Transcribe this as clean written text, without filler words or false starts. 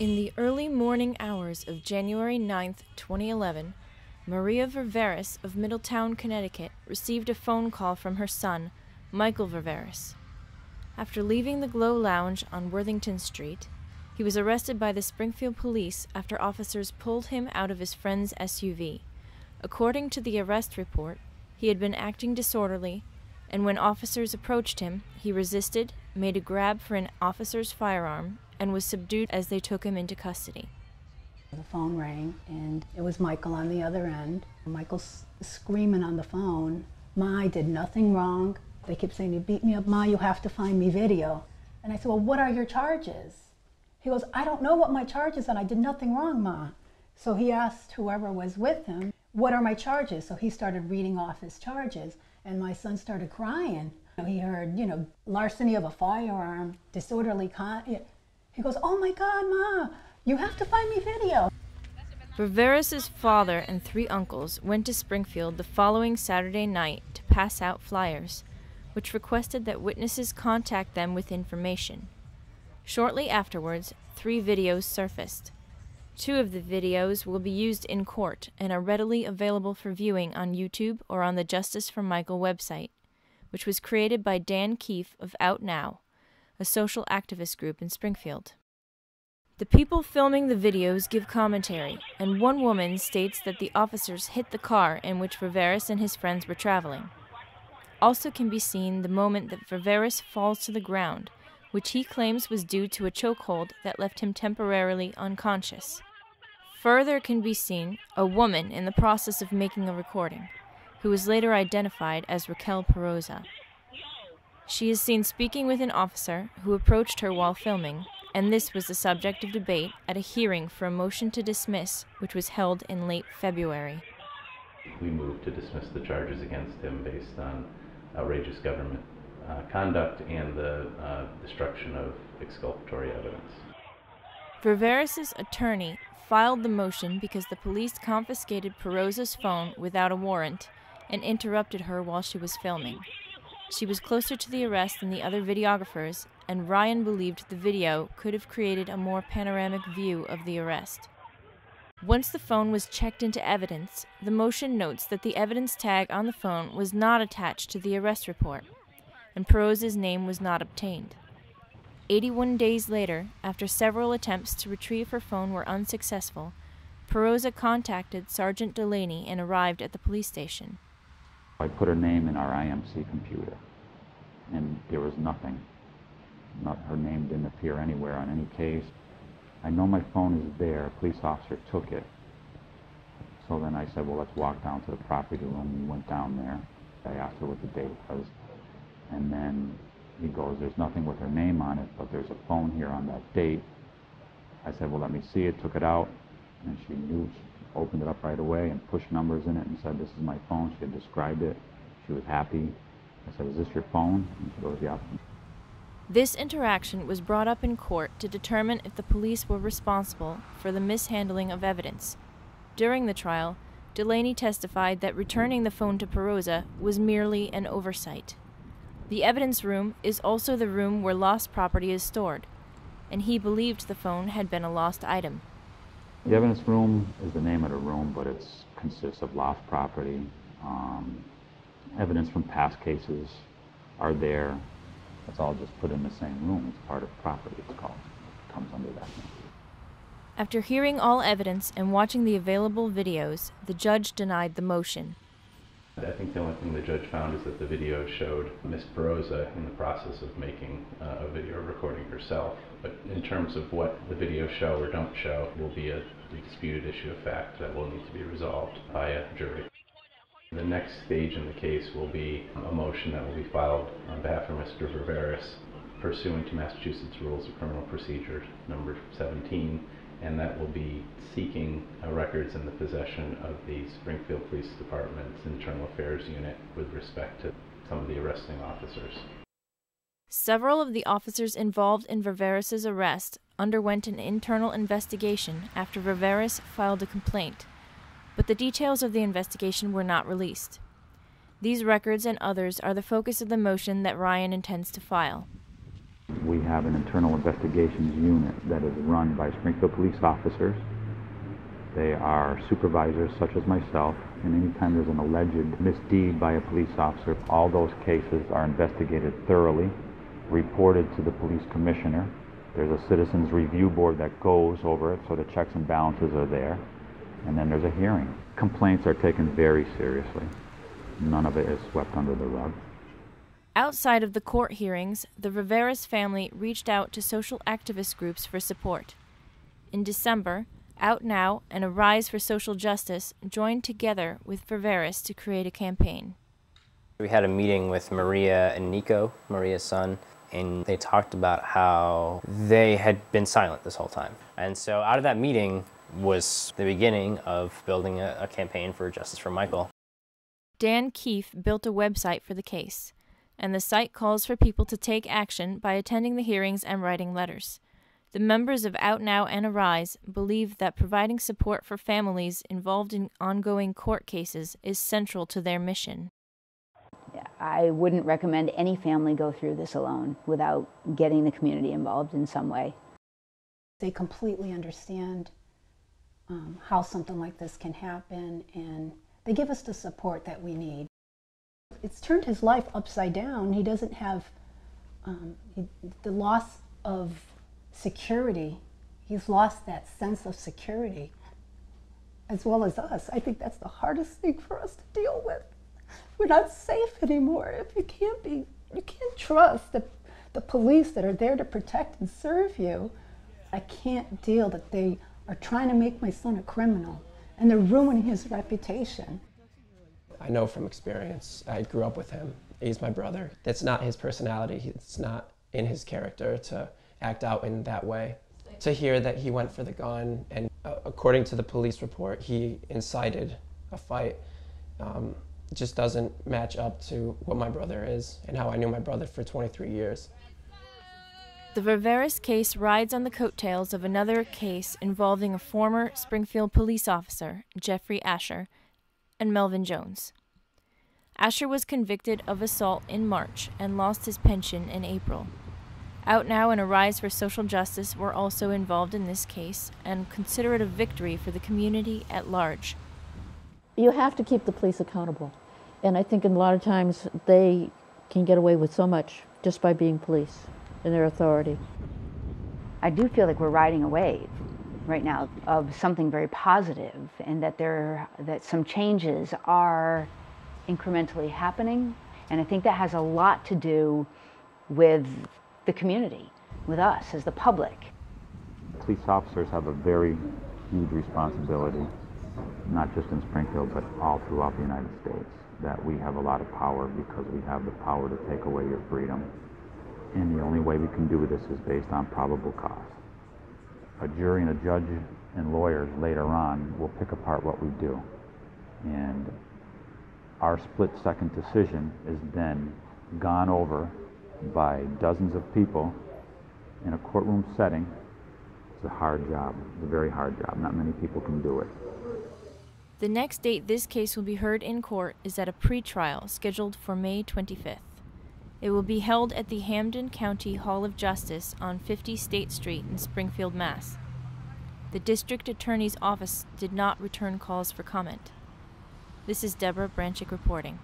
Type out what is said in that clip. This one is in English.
In the early morning hours of January 9, 2011, Maria Ververis of Middletown, Connecticut, received a phone call from her son, Michael Ververis. After leaving the Glow Lounge on Worthington Street, he was arrested by the Springfield police after officers pulled him out of his friend's SUV. According to the arrest report, he had been acting disorderly, and when officers approached him, he resisted, made a grab for an officer's firearm, and was subdued as they took him into custody. The phone rang, and it was Michael on the other end. Michael's screaming on the phone, "Ma, I did nothing wrong. They kept saying, you beat me up, Ma, you have to find me video." And I said, well, what are your charges? He goes, I don't know what my charges are. I did nothing wrong, Ma. So he asked whoever was with him, what are my charges? So he started reading off his charges, and my son started crying. He heard, larceny of a firearm, disorderly He goes, oh my God, Ma, you have to find me video. Ververis' father and 3 uncles went to Springfield the following Saturday night to pass out flyers, which requested that witnesses contact them with information. Shortly afterwards, 3 videos surfaced. 2 of the videos will be used in court and are readily available for viewing on YouTube or on the Justice for Michael website, which was created by Dan Keefe of Out Now, a social activist group in Springfield. The people filming the videos give commentary, and one woman states that the officers hit the car in which Ververis and his friends were traveling. Also can be seen the moment that Ververis falls to the ground, which he claims was due to a chokehold that left him temporarily unconscious. Further can be seen a woman in the process of making a recording, who was later identified as Raquel Peroza. She is seen speaking with an officer who approached her while filming, and this was the subject of debate at a hearing for a motion to dismiss, which was held in late February. We moved to dismiss the charges against him based on outrageous government conduct and the destruction of exculpatory evidence. Ververis' attorney filed the motion because the police confiscated Peroza's phone without a warrant and interrupted her while she was filming. She was closer to the arrest than the other videographers, and Ryan believed the video could have created a more panoramic view of the arrest. Once the phone was checked into evidence, the motion notes that the evidence tag on the phone was not attached to the arrest report, and Peroza's name was not obtained. 81 days later, after several attempts to retrieve her phone were unsuccessful, Peroza contacted Sergeant Delaney and arrived at the police station. I put her name in our IMC computer, and there was nothing. Her name didn't appear anywhere on any case. I know my phone is there. A police officer took it. So then I said, well, let's walk down to the property room. We went down there. I asked her what the date was. And then he goes, there's nothing with her name on it, but there's a phone here on that date. I said, well, let me see it. Took it out, and she knew. She opened it up right away and pushed numbers in it and said, this is my phone. She had described it. She was happy. I said, is this your phone? And she goes, yeah. This interaction was brought up in court to determine if the police were responsible for the mishandling of evidence. During the trial, Delaney testified that returning the phone to Peroza was merely an oversight. The evidence room is also the room where lost property is stored, and he believed the phone had been a lost item. The evidence room is the name of the room, but it consists of lost property. Evidence from past cases are there. It's all just put in the same room. It's part of property, it's called. It comes under that name. After hearing all evidence and watching the available videos, the judge denied the motion. I think the only thing the judge found is that the video showed Ms. Peroza in the process of making a video recording herself. But in terms of what the videos show or don't show will be a disputed issue of fact that will need to be resolved by a jury. The next stage in the case will be a motion that will be filed on behalf of Mr. Ververis pursuant to Massachusetts Rules of Criminal Procedure number 17, and that will be seeking records in the possession of the Springfield Police Department's Internal Affairs Unit with respect to some of the arresting officers. Several of the officers involved in Ververis' arrest underwent an internal investigation after Ververis filed a complaint, but the details of the investigation were not released. These records and others are the focus of the motion that Ryan intends to file. We have an internal investigations unit that is run by Springfield police officers. They are supervisors such as myself, and anytime there's an alleged misdeed by a police officer, all those cases are investigated thoroughly, reported to the police commissioner. There's a citizens review board that goes over it, so the checks and balances are there, and then there's a hearing. Complaints are taken very seriously. None of it is swept under the rug. Outside of the court hearings, the Ververis family reached out to social activist groups for support. In December, Out Now and Arise for Social Justice joined together with Ververis to create a campaign. We had a meeting with Maria and Nico, Maria's son, and they talked about how they had been silent this whole time. And so out of that meeting was the beginning of building a campaign for justice for Michael. Dan Keefe built a website for the case, and the site calls for people to take action by attending the hearings and writing letters. The members of Out Now and Arise believe that providing support for families involved in ongoing court cases is central to their mission. I wouldn't recommend any family go through this alone without getting the community involved in some way. They completely understand how something like this can happen, and they give us the support that we need. It's turned his life upside down. He doesn't have the loss of security. He's lost that sense of security, as well as us. I think that's the hardest thing for us to deal with. We're not safe anymore. If you can't trust the police that are there to protect and serve you. I can't deal that they are trying to make my son a criminal, and they're ruining his reputation. I know from experience. I grew up with him. He's my brother. That's not his personality. It's not in his character to act out in that way. To hear that he went for the gun, and according to the police report, he incited a fight, just doesn't match up to what my brother is and how I knew my brother for 23 years. The Ververis case rides on the coattails of another case involving a former Springfield police officer, Jeffrey Asher, and Melvin Jones. Asher was convicted of assault in March and lost his pension in April. Out Now and Arise for Social Justice were also involved in this case and consider it a victory for the community at large. You have to keep the police accountable. And I think a lot of times they can get away with so much just by being police and their authority. I do feel like we're riding a wave right now of something very positive, and that some changes are incrementally happening. And I think that has a lot to do with the community, with us as the public. Police officers have a very huge responsibility, not just in Springfield, but all throughout the United States, that we have a lot of power because we have the power to take away your freedom. And the only way we can do this is based on probable cause. A jury and a judge and lawyers later on will pick apart what we do. And our split-second decision is then gone over by dozens of people in a courtroom setting. It's a hard job. It's a very hard job. Not many people can do it. The next date this case will be heard in court is at a pretrial scheduled for May 25th. It will be held at the Hampden County Hall of Justice on 50 State Street in Springfield, Mass. The District Attorney's Office did not return calls for comment. This is Deborah Branchick reporting.